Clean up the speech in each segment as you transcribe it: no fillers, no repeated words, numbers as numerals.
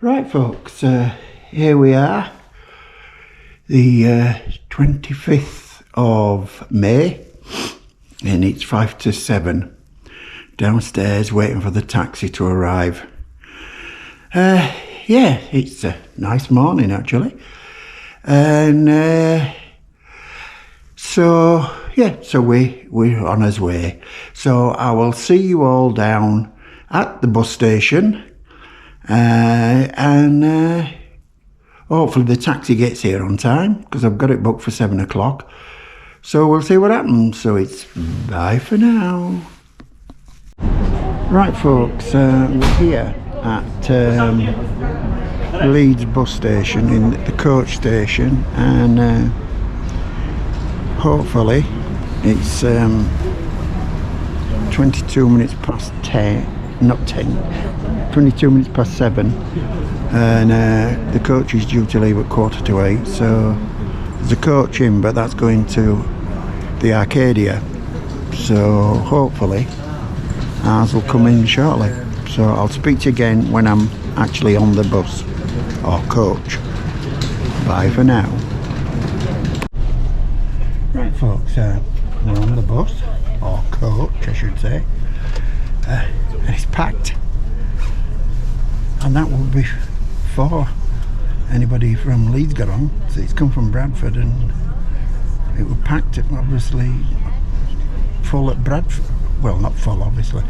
Right folks, here we are, the 25th of May, and it's 5 to 7, downstairs waiting for the taxi to arrive. Yeah, it's a nice morning actually, and so we're on our way. So I will see you all down at the bus station. And hopefully the taxi gets here on time, because I've got it booked for 7 o'clock. So we'll see what happens. So it's bye for now. Right folks, we're here at Leeds bus station, in the coach station, and hopefully it's 22 minutes past 10, not 10. 22 minutes past 7, and the coach is due to leave at 7:45, so there's a coach in, but that's going to the Arcadia, so hopefully ours will come in shortly. So I'll speak to you again when I'm actually on the bus or coach. Bye for now. Right folks, we're on the bus, or coach I should say, and it's packed. And that would be for anybody from Leeds got on. So it's come from Bradford, and it was packed, obviously full at Bradford. Well, not full obviously,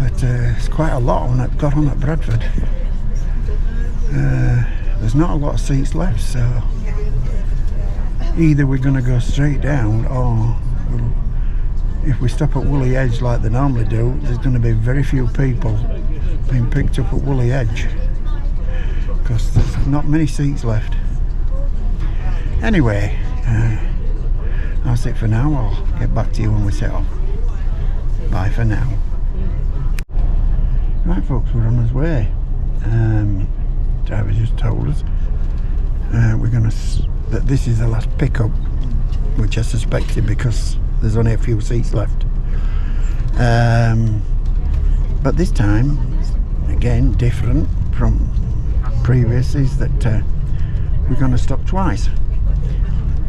but it's quite a lot on it, got on at Bradford. There's not a lot of seats left, so either we're going to go straight down, or if we stop at Woolly Edge like they normally do, there's going to be very few people being picked up at Woolly Edge, because there's not many seats left. Anyway, that's it for now. I'll get back to you when we set off. Bye for now. Right folks, we're on our way. Driver just told us that this is the last pickup, which I suspected because there's only a few seats left. But this time, again, different from previous, is that we're going to stop twice.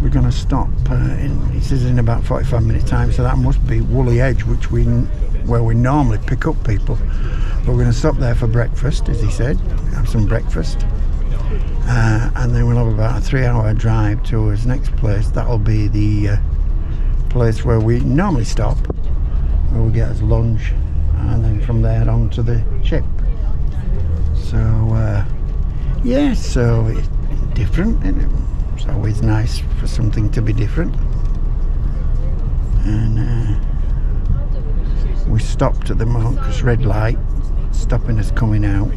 We're going to stop it says in about 45 minutes time, so that must be Woolly Edge, where we normally pick up people. But we're going to stop there for breakfast, as he said, have some breakfast, and then we'll have about a 3-hour drive to his next place. That'll be the place where we normally stop, where we get us lunch, and then from there on to the ship. So yeah, so it's different, and it's always nice for something to be different. And we stopped at the Marcus red light, stopping us coming out.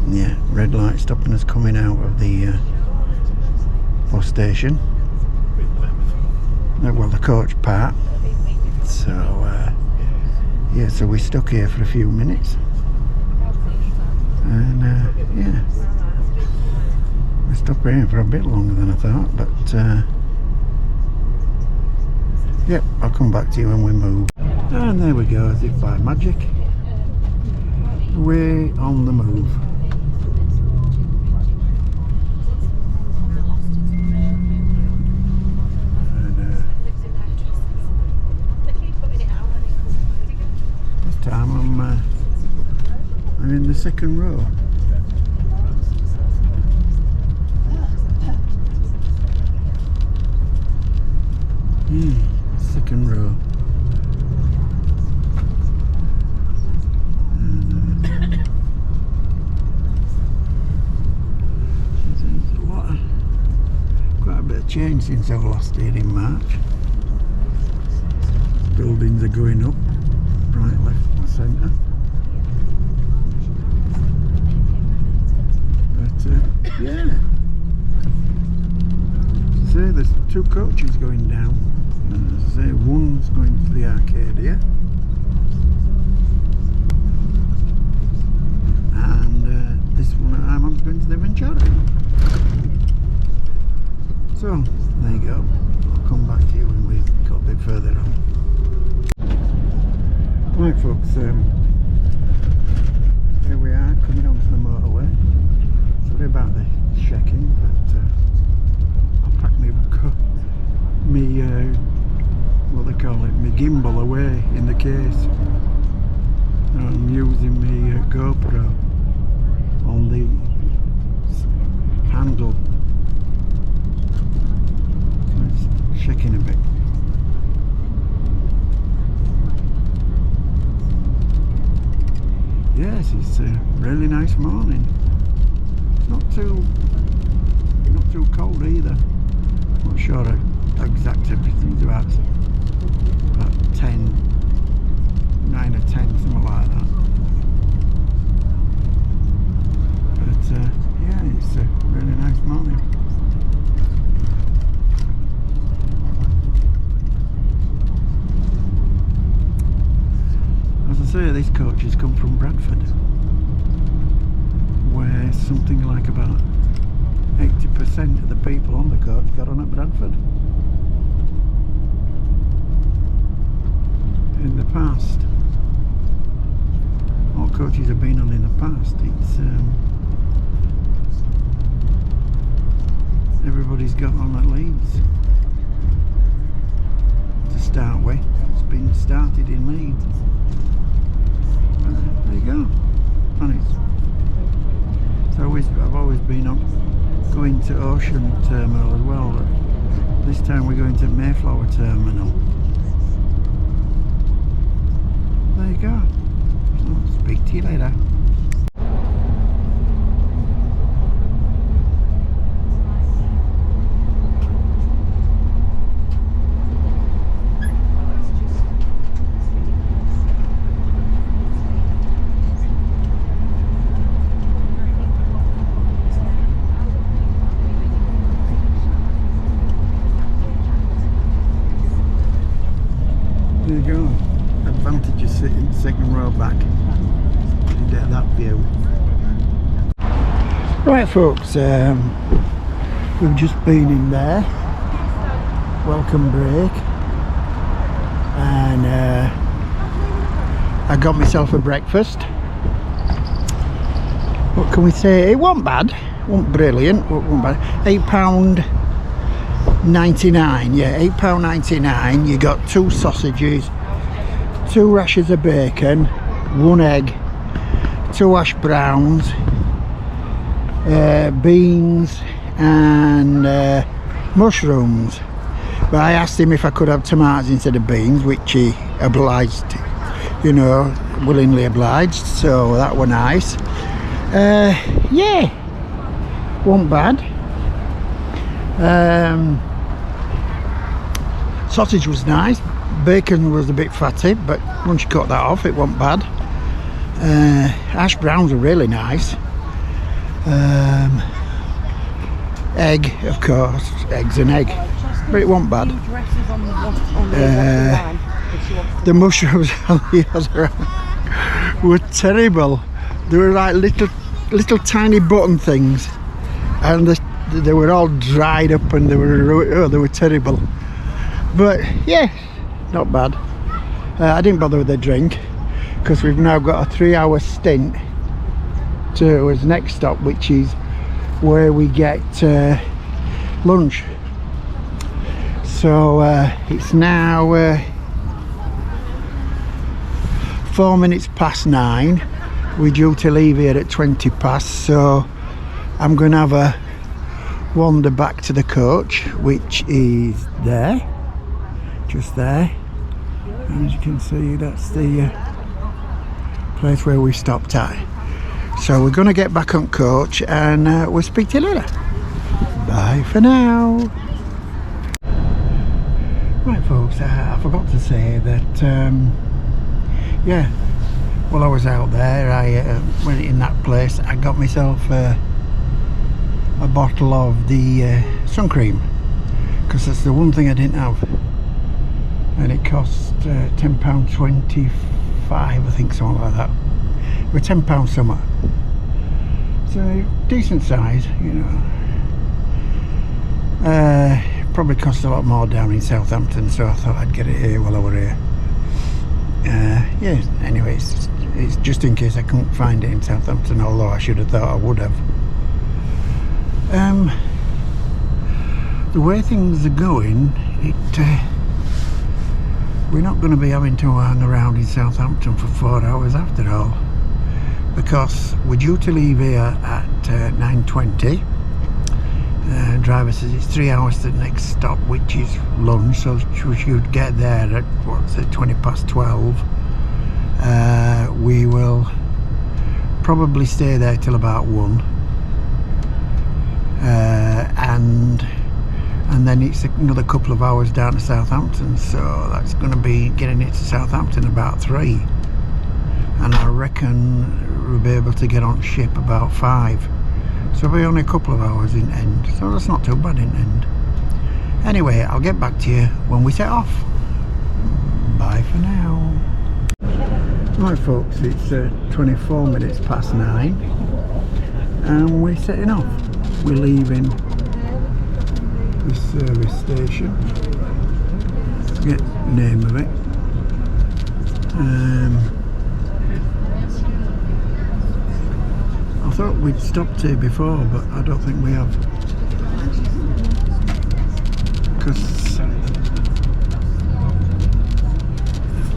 Yeah, red light stopping us coming out of the bus station. Well, the coach part. So yeah, so we stuck here for a few minutes, and yeah, we stuck here for a bit longer than I thought, but yep, I'll come back to you when we move. And there we go, as if by magic, we're on the move. I'm in the second row. Second row. And, there's quite a bit of change since I last here in March. Buildings are going up, right, left and centre. Yeah, so there's 2 coaches going down. As I say, one's going to the Arcadia, and this one I'm on going to the Ventura. So there you go. I'll come back to you when we got a bit further on. Right folks, here we about the checking, but I'll pack me what they call it, my gimbal away in the case. I'm using my GoPro on the handle, so it's shaking a bit. Yes, it's a really nice morning. It's not too cold either. Not sure exact temperature. It's about 10, 9 or 10, something like that. But yeah, it's a really nice morning. As I say, this coach has come from Bradford, where something like about 80% of the people on the coach got on at Bradford. In the past, all coaches have been on in the past, it's everybody's got on at Leeds to start with. It's been started in Leeds. There you go. And I've always been up going to Ocean Terminal as well. This time we're going to Mayflower Terminal. There you go. I'll speak to you later. There you go. Advantage of sitting second row back. You get that view. Right folks, we've just been in there. Welcome break. And I got myself a breakfast. What can we say? It wasn't bad. It wasn't brilliant. It wasn't bad. £8.99, yeah, £8.99. You got 2 sausages, 2 rashers of bacon, 1 egg, 2 hash browns, beans and mushrooms. But I asked him if I could have tomatoes instead of beans, which he obliged, you know, willingly obliged, so that were nice. Yeah, wasn't bad. Sausage was nice, bacon was a bit fatty, but once you cut that off it wasn't bad. Hash browns were really nice. Egg, of course, eggs and egg, but it wasn't bad. The mushrooms on the other were terrible. They were like little tiny button things, and they were all dried up, and they were terrible. But yeah, not bad. I didn't bother with the drink because we've now got a 3-hour stint to his next stop, which is where we get lunch. So it's now 4 minutes past 9. We're due to leave here at 20 past, so I'm going to have a wander back to the coach, which is there, just there. And as you can see, that's the place where we stopped at. So we're going to get back on coach, and we'll speak to you later. Bye for now. Right folks, I forgot to say that yeah, while I was out there, I went in that place, I got myself a bottle of the sun cream, because that's the one thing I didn't have, and it cost £10.25, I think, something like that. It was £10 somewhere, so decent size, you know. Probably cost a lot more down in Southampton, so I thought I'd get it here while I were here. Yeah, anyway, it's just in case I couldn't find it in Southampton, although I should have thought I would have. The way things are going, we're not going to be having to hang around in Southampton for 4 hours after all, because we're due to leave here at 9:20. Driver says it's 3 hours to the next stop, which is lunch, so we should get there at, what's it, 12:20. We will probably stay there till about 1, and then it's another couple of hours down to Southampton, so that's going to be getting it to Southampton about 3, and I reckon we'll be able to get on ship about 5, so we're only a couple of hours in end, so that's not too bad in end. Anyway, I'll get back to you when we set off. Bye for now. Right folks, it's 24 minutes past 9 and we're setting off. We're leaving the service station, forget the name of it. I thought we'd stopped here before, but I don't think we have, because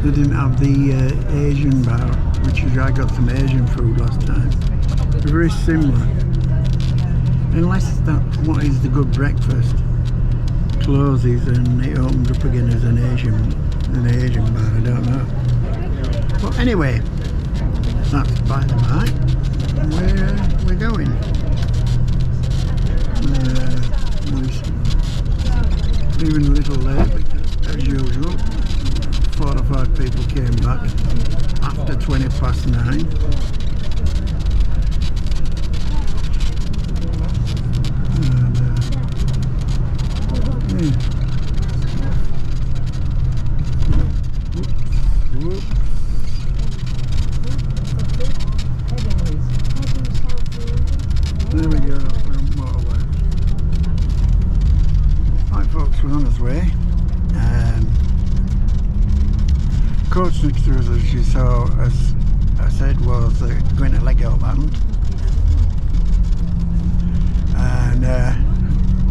they didn't have the Asian bar, which is, I got some Asian food last time. They're very similar, unless that what is the good breakfast closes and it opens up again as an Asian bar. I don't know. But anyway, that's by the by. We're going. We're leaving a little late as usual. 4 or 5 people came back after 20 past 9. There we go, we're on motorway. Right folks, we're on our way. Coach next to us, as you saw, as I said, was going to Legoland, and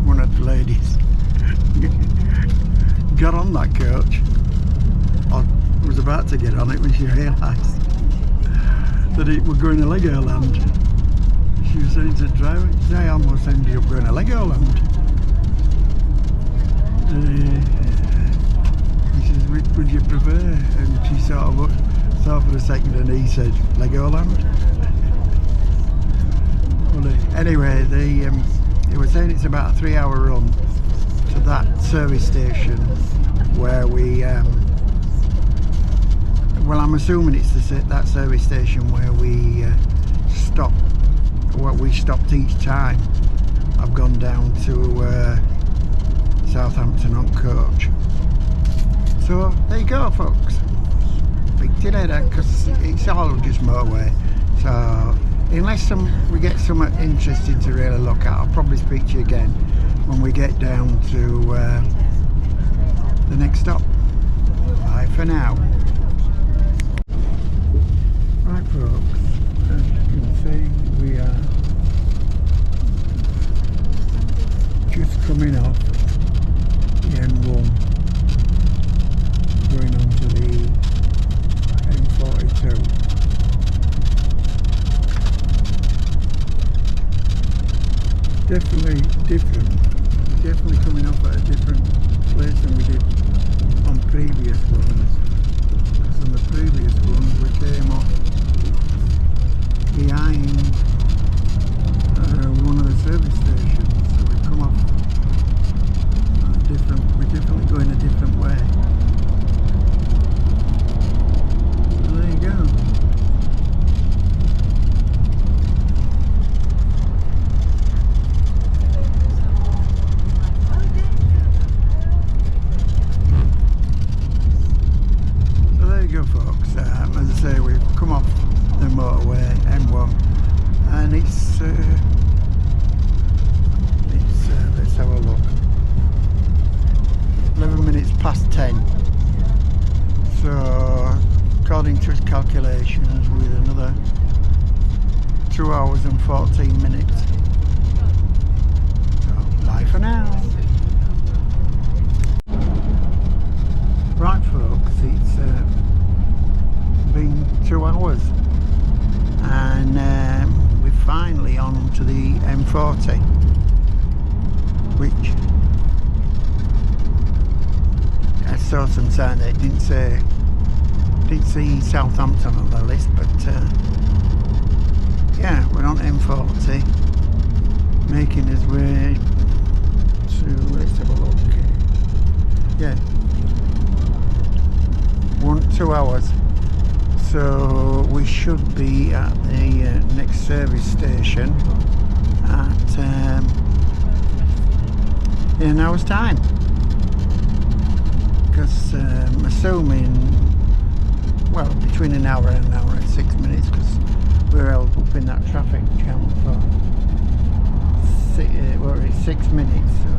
one of the ladies got on that coach, or was about to get on it when she realised that we're going to Legoland. She was saying to the driver, I almost ended up going to Legoland. He says, which would you prefer? And she sort of thought for a second and he said, Legoland. Well, anyway, they were saying it's about a 3-hour run to that service station where we, well, I'm assuming it's that service station where we stopped each time I've gone down to Southampton on coach. So there you go folks, speak to you later, because it's all just motorway, so unless we get something interesting to really look at, I'll probably speak to you again when we get down to the next stop. Bye for now. Right folks, as you can see, we are just coming off the M1, going on to the M42. Definitely different. Definitely coming off at a different place than we did on previous ones. Because on the previous ones we came off behind one of the service stations, so we come off different. We're definitely going a different way. So there you go. So there you go, folks. As I say, we've come off the motorway M1, and it's let's have a look. 11 minutes past 10. So according to his calculations, with another 2 hours and 14 minutes on to the M40, which I saw some sign that didn't see Southampton on the list, but yeah, we're on M40, making his way to, let's have a look, yeah, 2 hours. So we should be at the next service station at in an hour's time, because I'm assuming, well, between an hour and 6 minutes, because we're held up in that traffic jam for 6 minutes. So,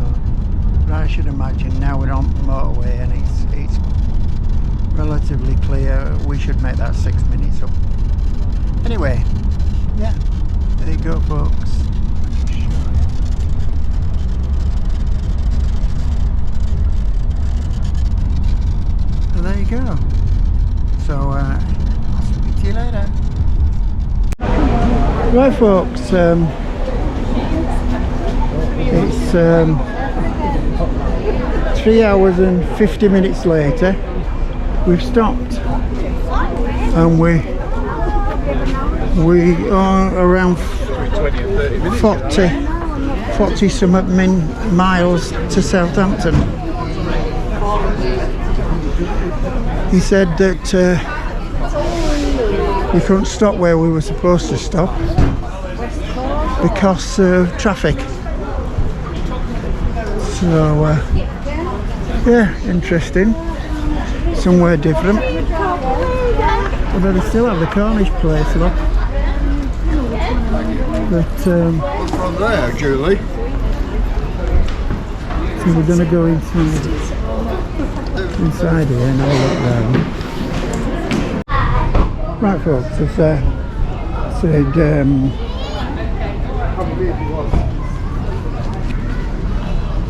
but I should imagine now we're on the motorway and it's relatively clear, we should make that 6 minutes up. Anyway, yeah, there you go, folks. And there you go. So I'll speak to you later. Right, folks, it's 3 hours and 50 minutes later. We've stopped and we are around 40 something miles to Southampton. He said that we couldn't stop where we were supposed to stop because of traffic. So yeah, interesting. Somewhere different. Although they still have the Cornish place, look. But from there, Julie. So we're going to go inside here and have a look round. Right, folks, as I said,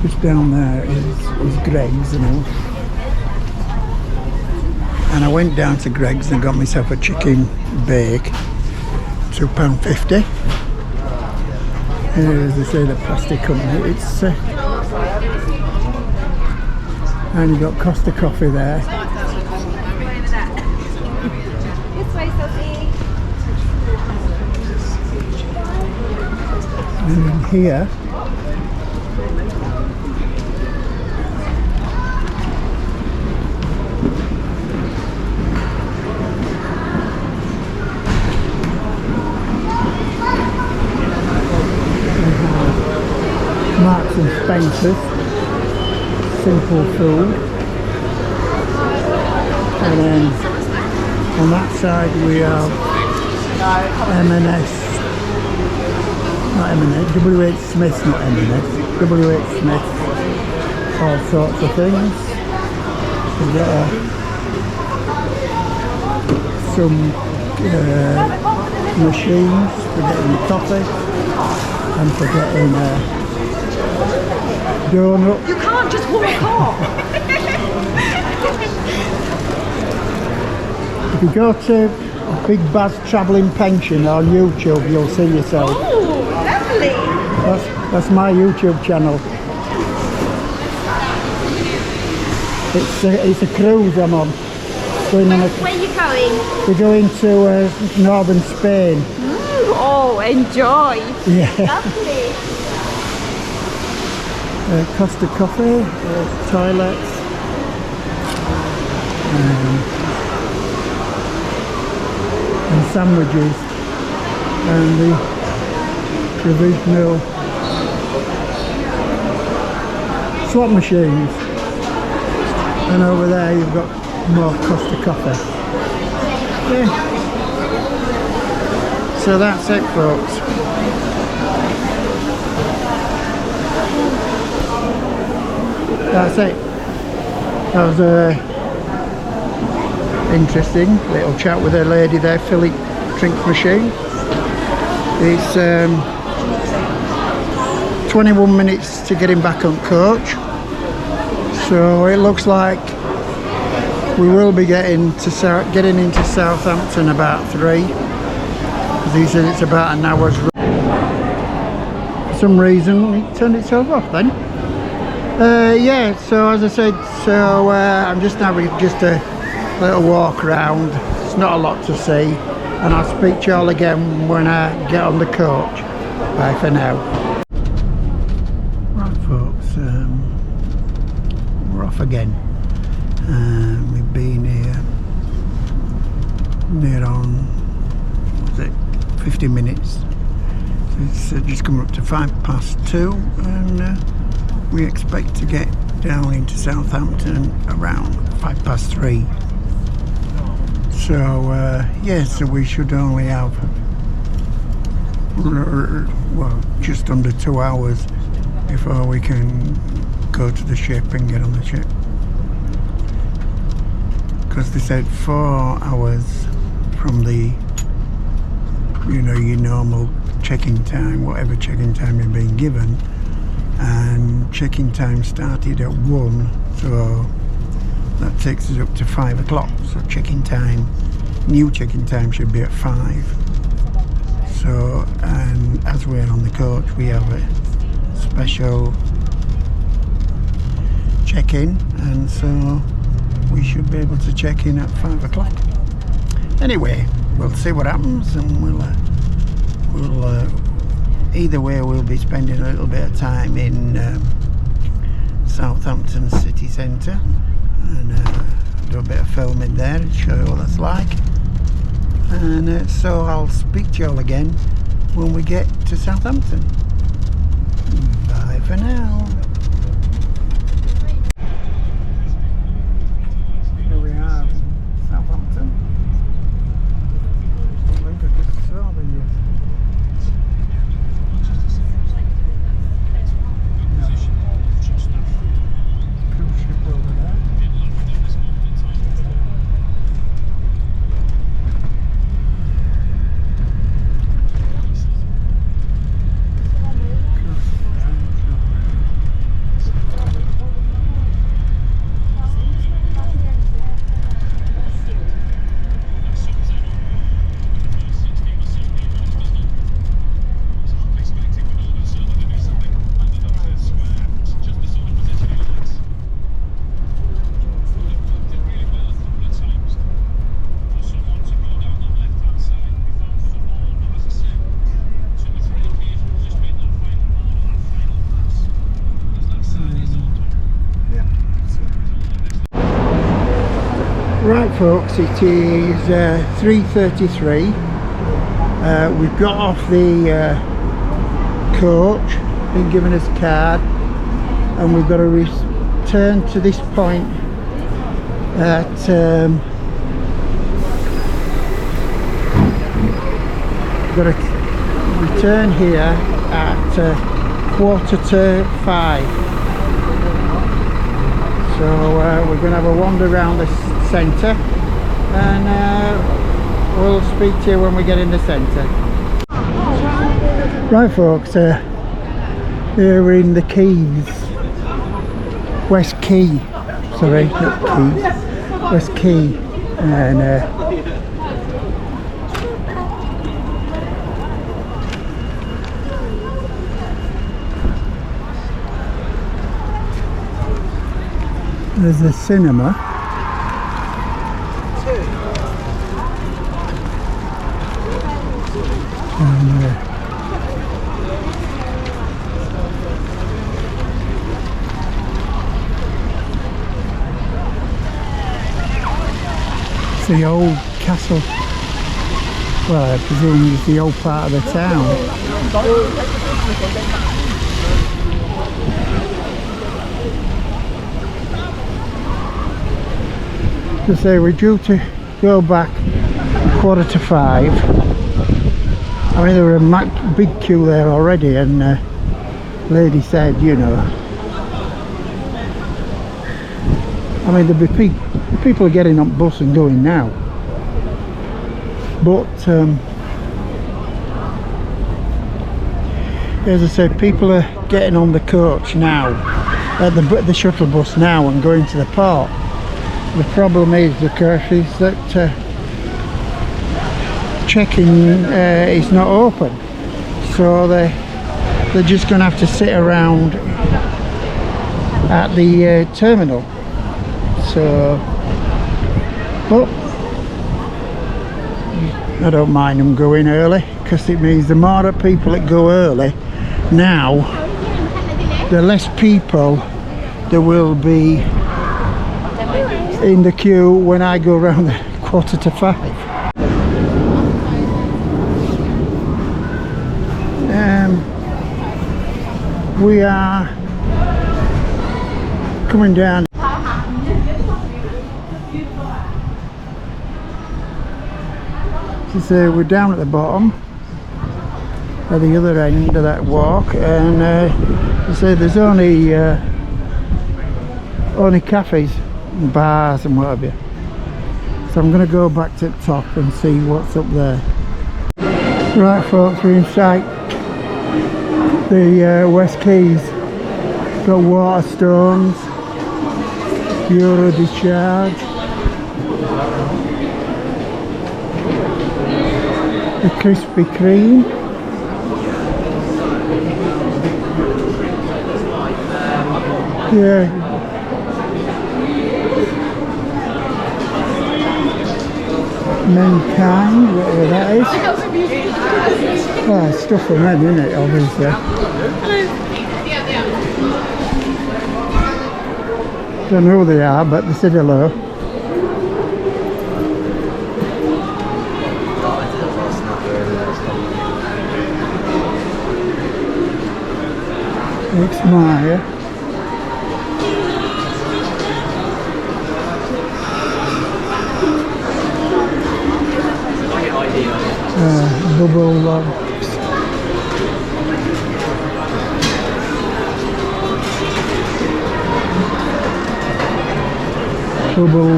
just down there is Greg's, you know. And I went down to Greg's and got myself a chicken bake, £2.50. As I say, the plastic company. It's and you got Costa coffee there. And in here, Marks and Spencer's, simple food, and then on that side we have M&S, not M&S, W.H. Smith's, not M&S, W.H. Smith's, all sorts of things. We've got some machines for getting coffee and for getting donut. You can't just walk off. If you go to Big Baz Travelling Pension on YouTube, you'll see yourself. Oh, lovely. That's my YouTube channel. It's a cruise I'm on. Where are you going? We're going to northern Spain. Oh, enjoy. Yeah. Lovely. Costa coffee, toilets, and sandwiches, and the provisional swap machines. And over there you've got more Costa coffee. Yeah. So that's it, folks. That's it. That was a interesting little chat with a lady there filling drink machine. It's 21 minutes to getting back on coach, so it looks like we will be getting into Southampton about 3. He said it's about an hour's run. some reason it turned itself off then. Yeah, so as I said, so I'm just having just a little walk around. It's not a lot to see, and I'll speak to you all again when I get on the coach. Bye for now. Right folks, we're off again. We've been here near on, what was it, 50 minutes. So it's just coming up to 2:05, and we expect to get down into Southampton around 3:05. So yeah, so we should only have, well, just under 2 hours before we can go to the ship and get on the ship. Because they said 4 hours from the, you know, your normal check-in time, whatever check-in time you've been given, and check-in time started at 1, so that takes us up to 5 o'clock. So check-in time, new check-in time should be at 5. So, and as we're on the coach, we have a special check-in, and so we should be able to check in at 5 o'clock. Anyway, we'll see what happens, and we'll either way we'll be spending a little bit of time in Southampton city centre, and do a bit of filming there and show you what that's like. And so I'll speak to you all again when we get to Southampton. Bye for now. Here we are in Southampton. I think I just saw the cruise ship over there. Right folks, it is 3:33. We've got off the coach, been given us a card, and we've got to return to this point at got to return here at 4:45. So we're going to have a wander around the centre, and we'll speak to you when we get in the centre. Right folks, here we're in the Quays, West Quay, sorry, not Quay, West Quay, and there's a cinema. And it's the old castle. Well, I presume it's the old part of the town. To say we're due to go back 4:45. I mean, there were a big queue there already, and lady said, you know, I mean, there'll be people are getting on bus and going now, but as I said, people are getting on the coach now, the shuttle bus now, and going to the port. The problem is, of course, is that check-in is not open, so they're just going to have to sit around at the terminal. So, but I don't mind them going early, because it means the more people that go early now, the less people there will be in the queue when I go around at 4:45. We are coming down. So we're down at the bottom, at the other end of that walk, and so there's only cafes and bars and whatever. So I'm going to go back to the top and see what's up there. Right folks, we're inside the West Keys. Got Waterstones, Euro Discharge, the Krispy Kreme, yeah, Mankind, whatever that is. Oh, it's stuff from them, isn't it, obviously. Don't know who they are, but they said hello. It's Maya. Bubble Logs. Bubble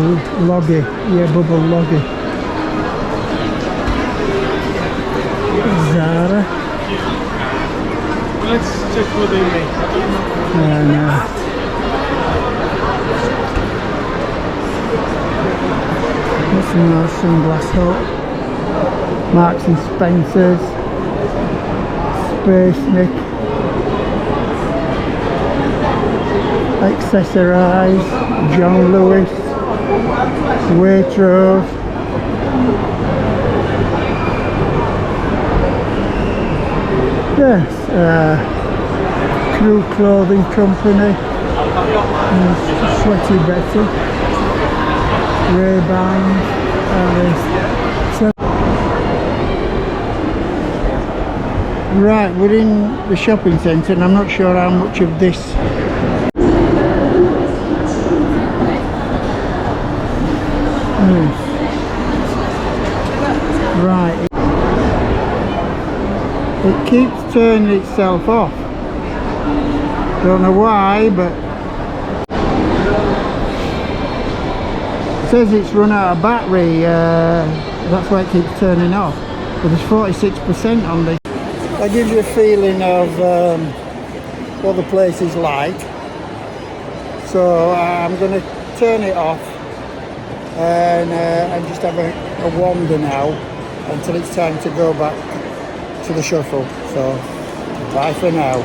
Loggy. Yeah, Bubble Loggy. Zara. Let's check what they make. And what's another Sunglass Hut? Marks and Spencer's, Space Nick, Accessorize, John Lewis, Waitrose, yes, Crew Clothing Company, Sweaty Betty, Ray-Bans, right, we're in the shopping centre and I'm not sure how much of this right, it keeps turning itself off. Don't know why, but it says it's run out of battery, that's why it keeps turning off. But there's 46% on this. That gives you a feeling of what the place is like. So I'm going to turn it off and just have a wander now until it's time to go back to the shuttle. So bye for now.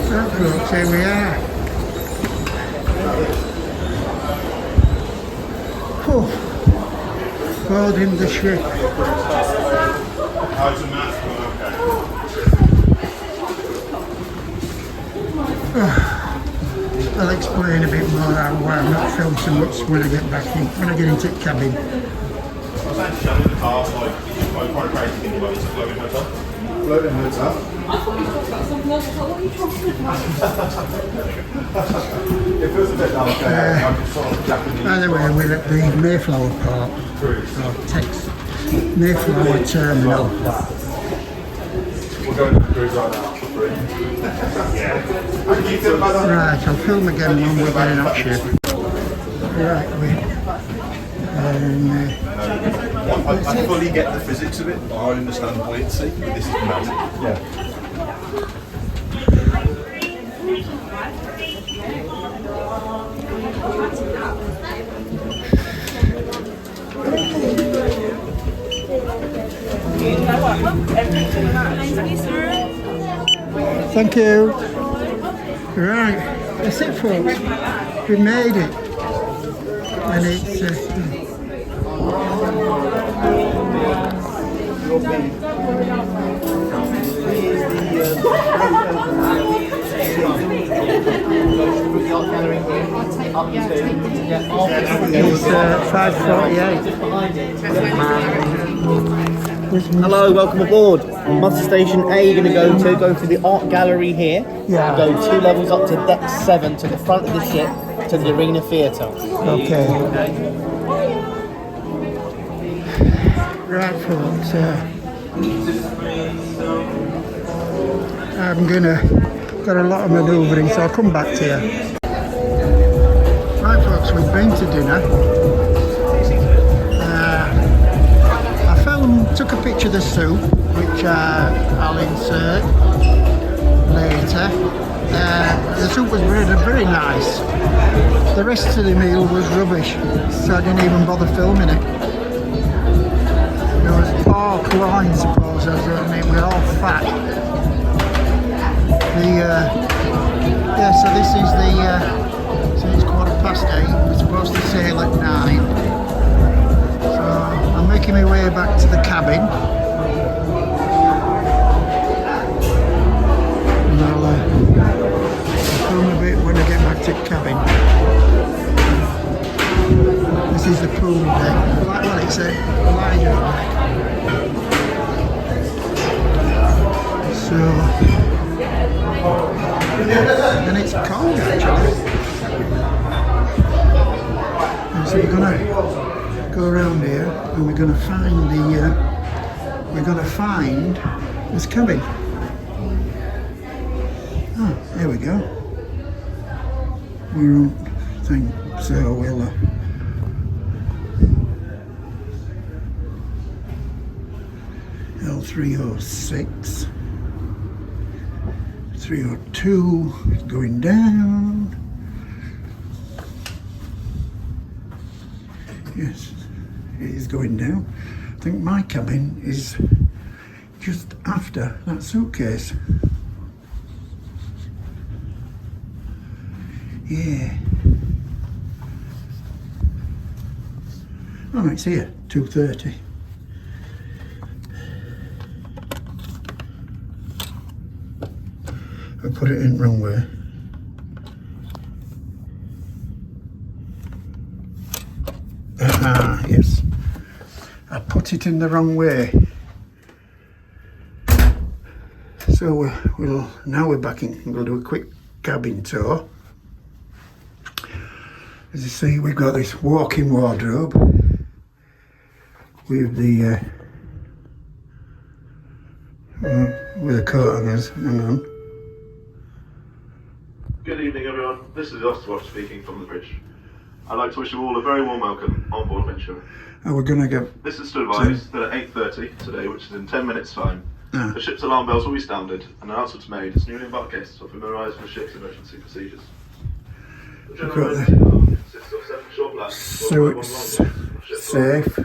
Right folks, here we are. Boarding the ship. I'll explain a bit more why I'm not filming so much when I get back in, when I get into the cabin. Floating hotel. It feels a bit like by the way, we're at the Mayflower Port, or Mayflower Terminal. We're going to the cruise right now. Right, I'll film again when we're getting up ship. Right, I fully get the physics of it. I understand buoyancy. This is amazing. Yeah. Thank you. Right, that's it, folks. We made it. And it's... It's 5:48. Hello, welcome aboard. Muster Station A you're going to go through the art gallery here. Yeah. Go 2 levels up to deck 7 to the front of the ship to the arena theatre. Okay. Right, folks. I'm got a lot of manoeuvring, so I'll come back to you. Right, folks, we've been to dinner. Took a picture of the soup, which I'll insert later. The soup was very nice. The rest of the meal was rubbish, so I didn't even bother filming it. There was pork loin, suppose, and it was all fat. So this is so it's 8:15. We're supposed to sail at 9. I'm making my way back to the cabin, and I'll film a bit when I get back to the cabin. This is the pool deck. Well, it's a lighter deck. So, and it's cold actually. And so we're gonna go around here and we're going to find this cabin. Oh, there we go. We're on thing, so we'll L306 302 is going down. Yes, it is going down. I think my cabin is just after that suitcase. Yeah. Oh, it's here, 2:30. I put it in wrong way. Ah, yes. I put it in the wrong way. So now we're back in. We'll do a quick cabin tour. As you see, we've got this walk-in wardrobe with the with a coat hangers. Hang on. Good evening, everyone. This is Ostwatch speaking from the bridge. I'd like to wish you all a very warm welcome on board Venture. And we're going to go. This is to advise that at 8:30 today, which is in 10 minutes' time, the ship's alarm bells will be sounded and announcements made as new embarkation will familiarise with the ship's emergency procedures. The general emergency alarm consists of 7 short blasts, So it's safe.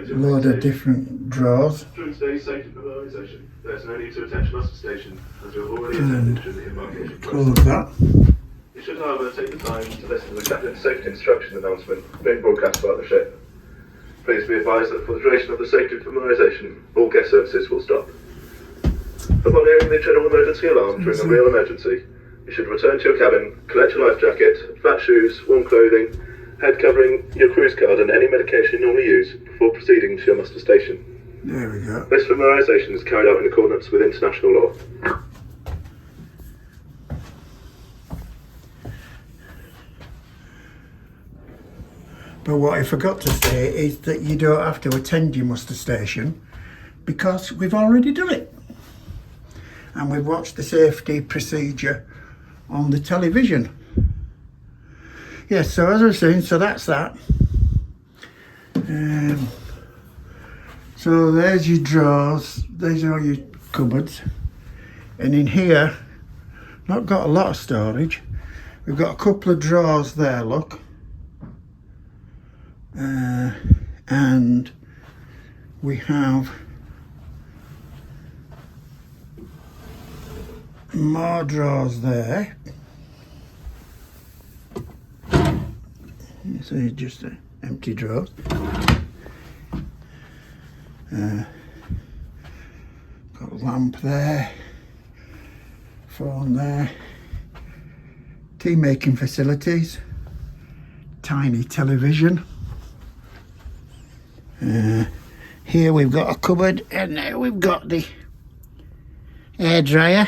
Load of different drawers. During today's safety familiarisation, there's no need to attend Muster Station as you have already attended during the embarkation Close process. that. You should, however, take the time to listen to the captain's safety instruction announcement being broadcast throughout the ship. Please be advised that for the duration of the safety familiarisation, all guest services will stop. Upon hearing the general emergency alarm during a real emergency, you should return to your cabin, collect your life jacket, flat shoes, warm clothing, head covering, your cruise card and any medication you normally use before proceeding to your muster station. There we go. This familiarisation is carried out in accordance with international law. But what I forgot to say is that you don't have to attend your muster station because we've already done it. And we've watched the safety procedure on the television. Yes, so as I was saying, so that's that. So there's your drawers, these are your cupboards. And in here, not got a lot of storage. We've got a couple of drawers there, look. And we have More drawers there. You see, just empty drawers. Got a lamp there, phone there, tea making facilities, tiny television. Here we've got a cupboard, and there we've got the air dryer.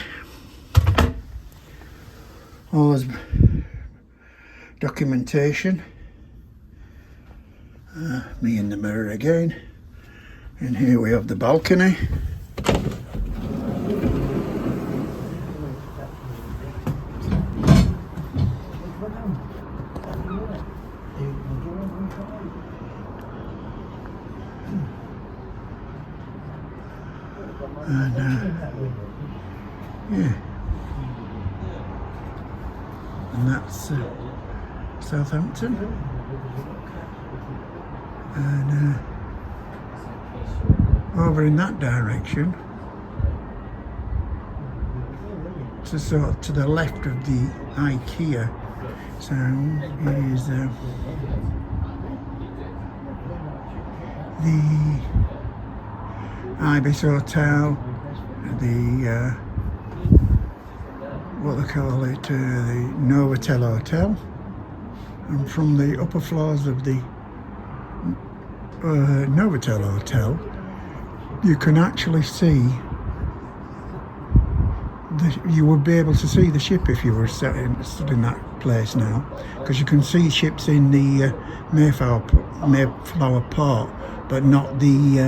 All this documentation. Me in the mirror again. And here we have the balcony. And yeah, and that's Southampton. And over in that direction, to the left of the IKEA sound is the Ibis Hotel, the what they call it, the Novotel Hotel, and from the upper floors of the Novotel Hotel, you can actually see you would be able to see the ship if you were stood in that place now, because you can see ships in the Mayflower port, but not the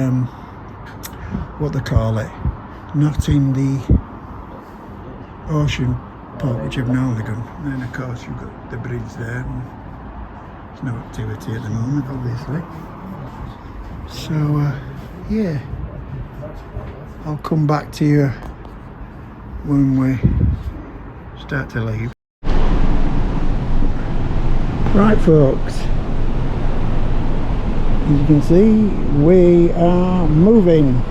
what they call it, not in the ocean port, which I've normally done. And then of course you've got the bridge there, and there's no activity at the moment, obviously. So yeah, I'll come back to you when we start to leave. Right folks, as you can see, we are moving.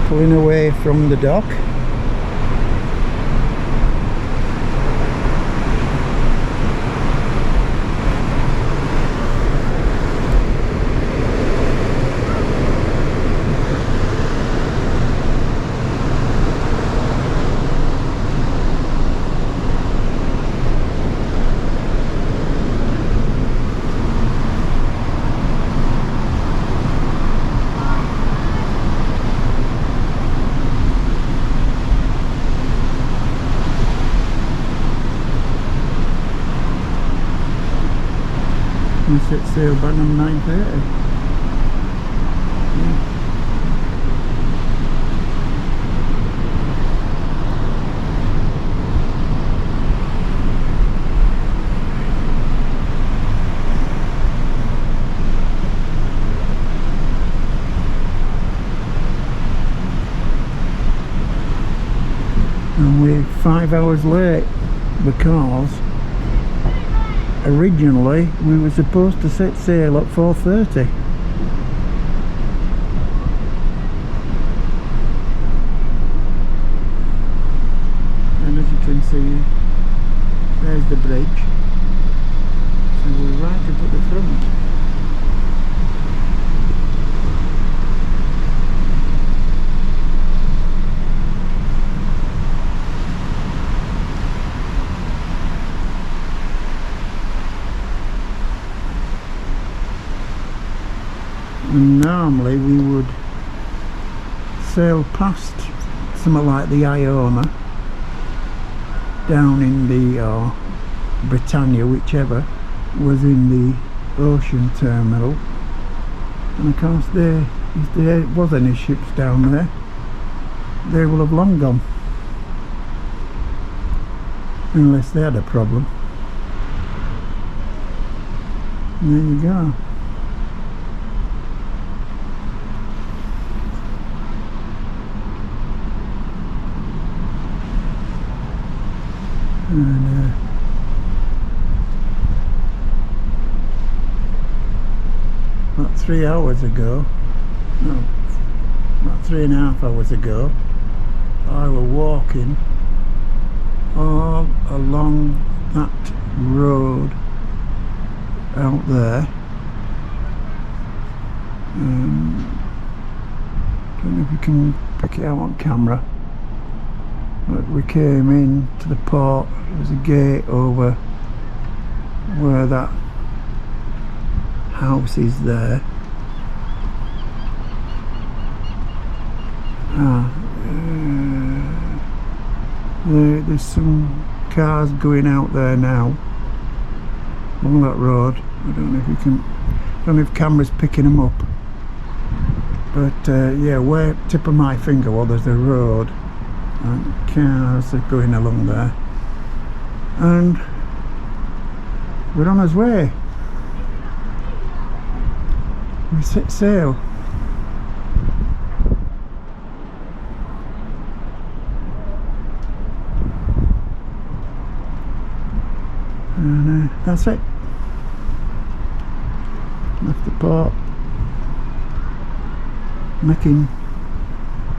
Pulling away from the dock. We set sail back on 9:30. And we're 5 hours late because originally we were supposed to set sail at 4:30. And as you can see, there's the bridge. So we're right up at the front. And normally we would sail past something like the Iona down in the, or Britannia, whichever was in the ocean terminal, and of course if there was any ships down there, they will have long gone, unless they had a problem. There you go. And about 3 hours ago, no, about 3.5 hours ago, I was walking all along that road out there. Don't know if you can pick it out on camera, but we came in to the port. There's a gate over where that house is there. There's some cars going out there now along that road. I don't know if you can, I don't know if camera's picking them up, but yeah, where tip of my finger, well, there's a road and cars are going along there, and we're on our way. We set sail. And that's it. Left the port, making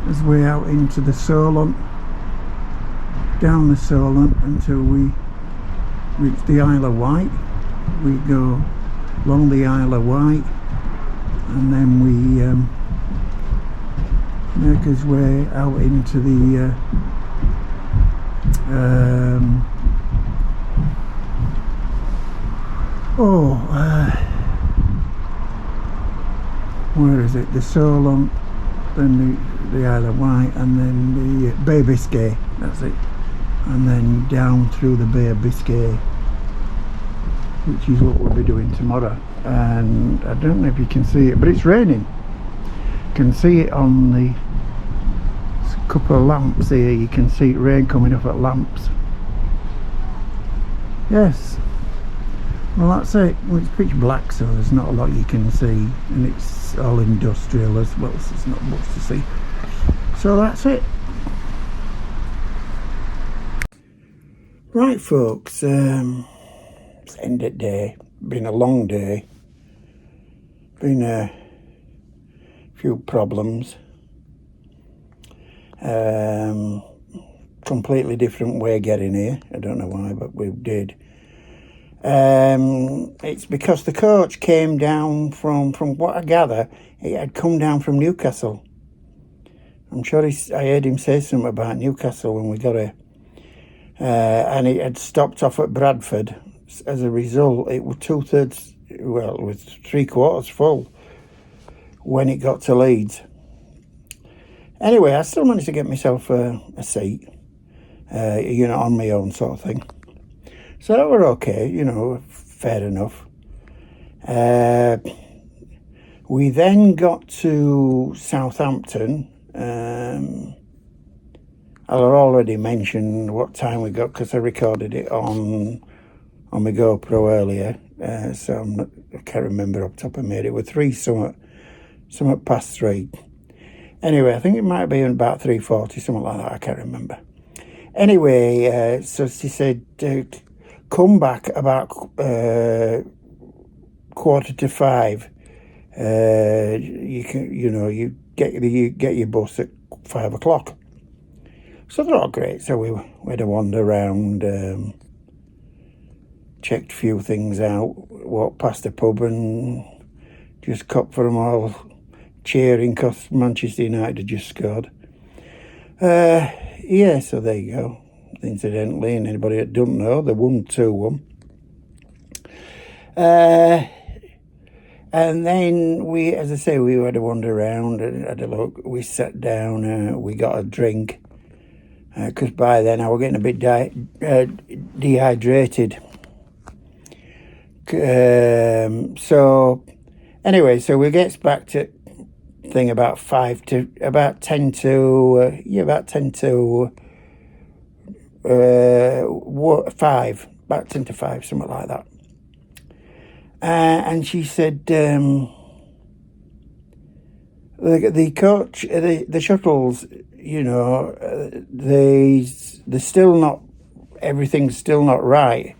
his way out into the Solent, down the Solent until we reach the Isle of Wight. We go along the Isle of Wight, and then we make his way out into the where is it? The Solent, then the Isle of Wight, and then the Bay of Biscay. That's it. And then down through the Bay of Biscay, which is what we'll be doing tomorrow. And I don't know if you can see it, but it's raining. You can see it on the couple of lamps here. You can see rain coming up at lamps. Yes. Well, that's it. Well, it's pitch black, so there's not a lot you can see, and it's all industrial as well, so there's not much to see. So that's it. Right, folks. It's end of day. Been a long day. Been a few problems. Completely different way getting here. I don't know why, but we did. It's because the coach came down from what I gather, it had come down from Newcastle. I'm sure I heard him say something about Newcastle when we got here. And it had stopped off at Bradford. As a result, it was 2/3, well, it was 3/4 full when it got to Leeds. Anyway, I still managed to get myself a seat, on my own sort of thing. So that were okay, fair enough. We then got to Southampton. I'll already mentioned what time we got because I recorded it on my GoPro earlier. So I can't remember off the top of my head. It was 3 past 3. Anyway, I think it might have been about 3:40, something like that. I can't remember. Anyway, so she said, come back about 4:45. You can, you get your bus at 5 o'clock. So I thought, great. So we had a wander around, checked a few things out, walked past the pub, and just copped for them all cheering because Manchester United had just scored. Yeah, so there you go. Incidentally, and anybody that don't know, they won 2-1. And then we, as I say, we had a wander around and had a look. We sat down, we got a drink, because by then I was getting a bit dehydrated. So anyway, so we gets back to thing about 10 to 5, about 10 to 5, something like that. And she said, the coach, the shuttles, they're still not, everything's still not right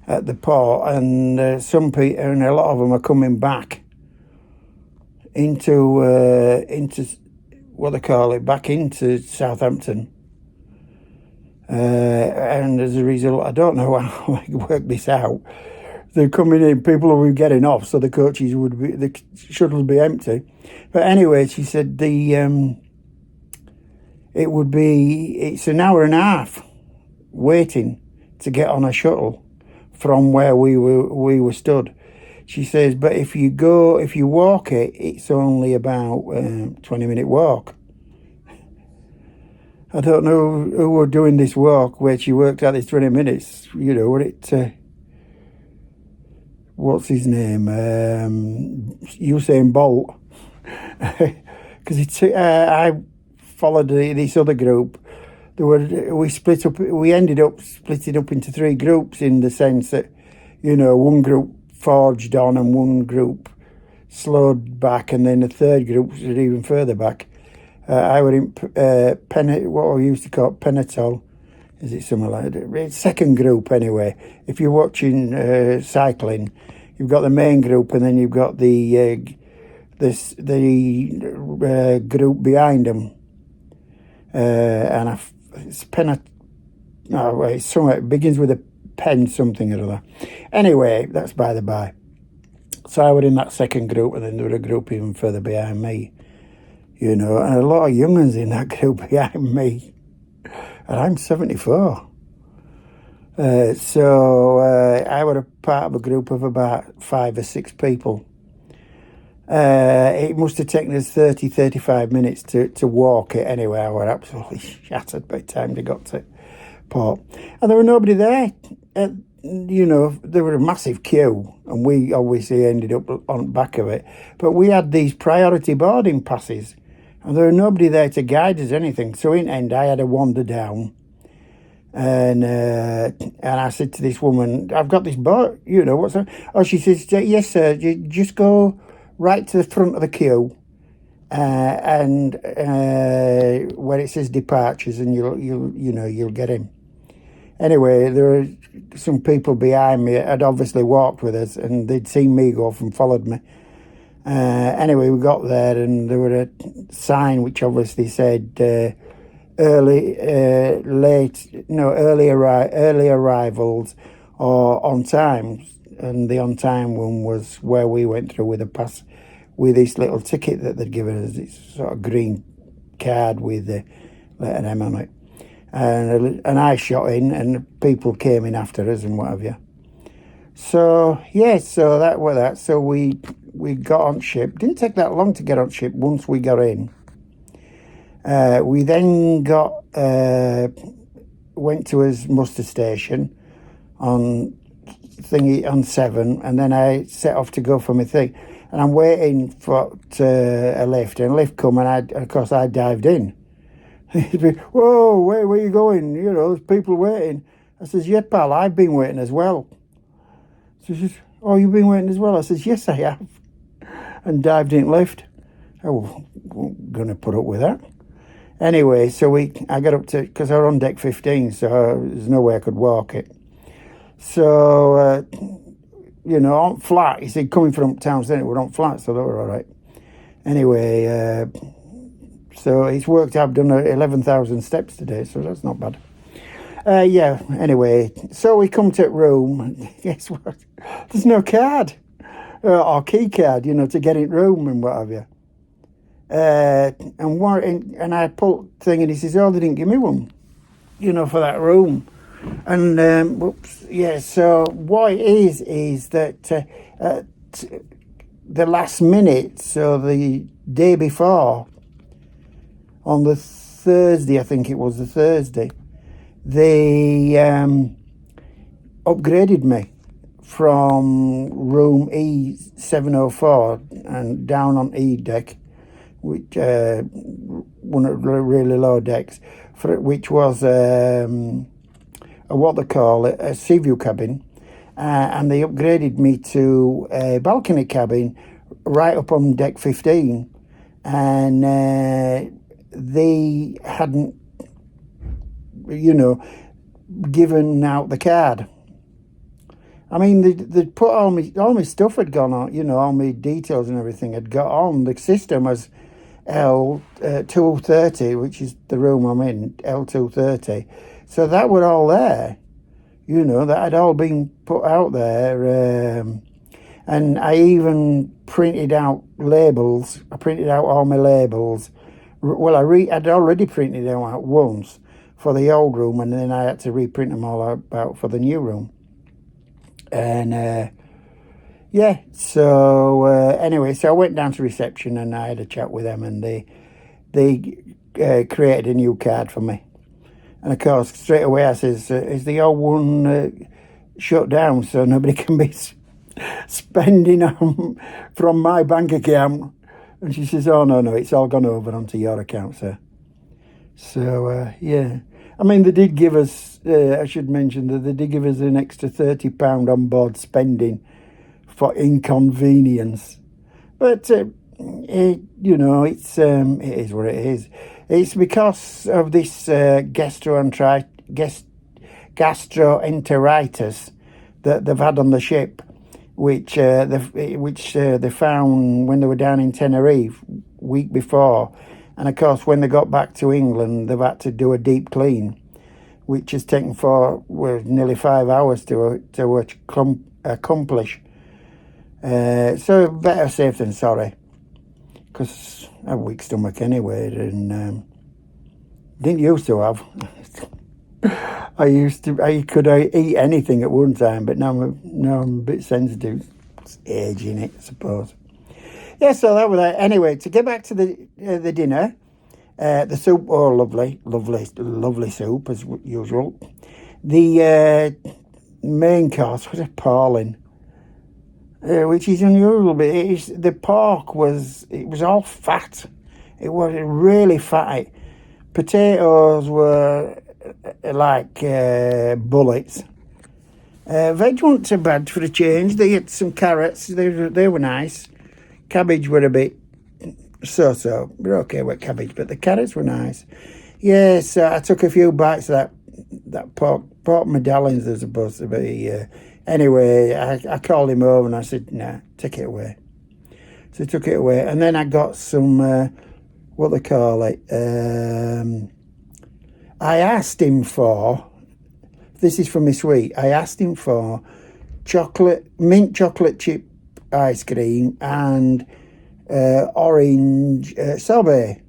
at the port, and some people, and a lot of them are coming back into what they call it, back into Southampton. And as a result, I don't know how I work this out. They're coming in, people were getting off, so the coaches would be, the shuttles would be empty. But anyway, she said it's an hour and a half waiting to get on a shuttle from where we were stood. She says, but if you walk it, it's only about 20-minute walk. I don't know who were doing this walk where she worked out this 20 minutes. You know, what's his name? Usain Bolt. Because I followed this other group. We ended up splitting up into 3 groups in the sense that, you know, one group forged on and one group slowed back, and then the third group was even further back. I were in what we used to call Penatol. Is it something like that? It's second group anyway. If you're watching cycling, you've got the main group, and then you've got the group behind them. And it's it's somewhere, it begins with a pen something or other. Anyway, that's by the by. So I were in that second group, and then there were a group even further behind me. You know, and a lot of young ones in that group behind me. And I'm 74. So I were a part of a group of about 5 or 6 people. It must have taken us 35 minutes to walk it anyway. I were absolutely shattered by the time they got to port. And there were nobody there. You know, there were a massive queue, and we obviously ended up on the back of it. But we had these priority boarding passes, and there was nobody there to guide us anything. So in the end, I had to wander down, and I said to this woman, "I've got this boat. You know what's that?" Oh, she says, "Yes, sir. You just go right to the front of the queue, and where it says departures, and you'll get in." Anyway, there were some people behind me had obviously walked with us, and they'd seen me go off and followed me. Anyway, we got there, and there were a sign which obviously said early arrivals or on time, and the on time one was where we went through with a pass with this little ticket that they'd given us. It's sort of green card with the letter M on it. And I shot in, and people came in after us and what have you. So, yeah, so that was that. So we got on ship. Didn't take that long to get on ship once we got in. We then went to his muster station on 7, and then I set off to go for my thing. And I'm waiting for a lift, and a lift come, and of course I dived in. He'd be, "Whoa, where are you going? You know, there's people waiting." I says, "Yeah, pal, I've been waiting as well." She says, "Oh, you've been waiting as well?" I says, "Yes, I have." And dived in lift. I wasn't going to put up with that. Anyway, so I got up to, because I was on deck 15, so there's no way I could walk it. So, you know, on flat, he said, coming from uptown, then we're on flat, so they were all right. Anyway, so it's worked out. I've done 11,000 steps today, so that's not bad. Yeah, anyway, so we come to the room. Guess what? There's no card or key card, you know, to get in room and what have you. And I pulled thing, and he says, "Oh, they didn't give me one, you know, for that room." And yeah. So what it is that at the last minute, so the day before, on the Thursday, I think it was the Thursday, they upgraded me from room E704 and down on E deck, which one of the really low decks, which was what they call it, a sea view cabin, and they upgraded me to a balcony cabin right up on deck 15, and they hadn't, you know, given out the card. I mean, they'd put all my stuff had gone on, you know, all my details and everything had got on. The system has L230, which is the room I'm in, L230. So that were all there, you know, that had all been put out there. And I even printed out labels. I printed out all my labels. Well, I'd already printed them out once for the old room, and then I had to reprint them all out for the new room. And yeah, so anyway, so I went down to reception and I had a chat with them, and they created a new card for me. And of course, straight away I says, is the old one shut down so nobody can be spending on from my bank account? And she says, oh, no, it's all gone over onto your account, sir. So, yeah. I mean, they did give us, I should mention that they did give us an extra £30 on board spending for inconvenience. But, you know, it is what it is. It's because of this gastroenteritis that they've had on the ship, which they found when they were down in Tenerife week before. And of course, when they got back to England, they've had to do a deep clean, which has taken nearly 5 hours to accomplish. So better safe than sorry, because I have a weak stomach anyway, and didn't used to have. I could eat anything at one time, but now I'm a bit sensitive. It's aging it, I suppose. Yeah, so that was that. Anyway, to get back to the dinner, the soup, oh, lovely soup as usual. The main course was appalling, which is unusual. But the pork was all fat. It was really fatty. Potatoes were like bullets. Veg weren't too bad for a change. They had some carrots. They were nice. Cabbage were a bit so. We're okay with cabbage, but the carrots were nice. Yes, I took a few bites of that pork medallions they're supposed to be. Anyway, I called him over and I said, nah, take it away. So he took it away. And then I got some, what they call it, I asked him for, this is from this week, I asked him for mint chocolate chip ice cream and orange sorbet.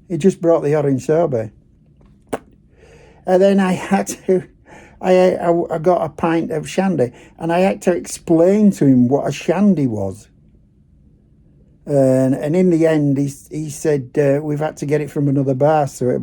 He just brought the orange sorbet. And then I had to, I got a pint of shandy, and I had to explain to him what a shandy was. And in the end, he said, we've had to get it from another bar. So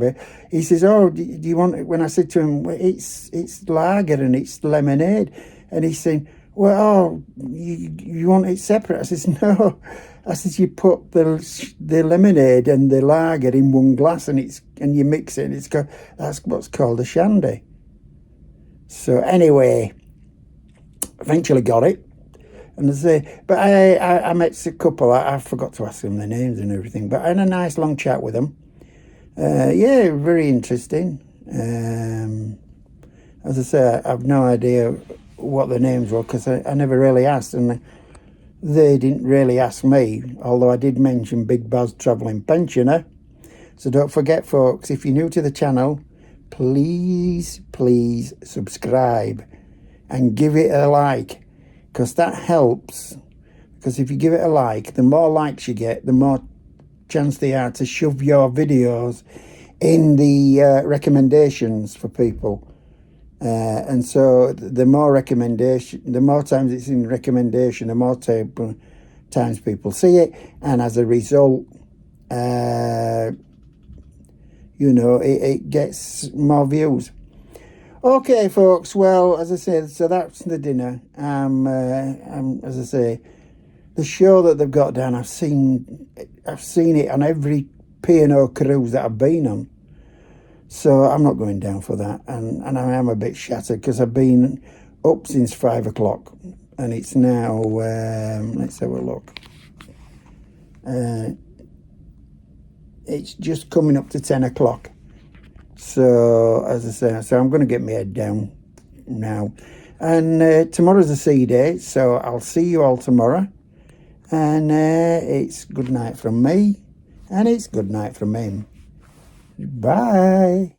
he says, oh, do you want it? When I said to him, well, it's lager and it's lemonade. And he's saying, well, you want it separate? I says, no. I says, you put the lemonade and the lager in one glass and you mix it. That's what's called a shandy. So anyway, eventually got it. And but I met a couple. I forgot to ask them their names and everything. But I had a nice long chat with them. Yeah, very interesting. As I say, I have no idea what their names were because I never really asked, and they didn't really ask me. Although I did mention Big Baz Travelling Pensioner. So don't forget, folks, if you're new to the channel, please subscribe and give it a like. Because that helps. Because if you give it a like, the more likes you get, the more chance they are to shove your videos in the recommendations for people. And so the more times it's in recommendation, the more times people see it. And as a result, it gets more views. Okay, folks. Well, as I said, so that's the dinner. As I say, the show that they've got down, I've seen it on every P&O cruise that I've been on. So I'm not going down for that, and I am a bit shattered because I've been up since 5 o'clock, and it's now. Let's have a look. It's just coming up to 10 o'clock. So, as I say, I'm going to get my head down now. And tomorrow's a sea day, so I'll see you all tomorrow. And it's good night from me. And it's good night from him. Bye.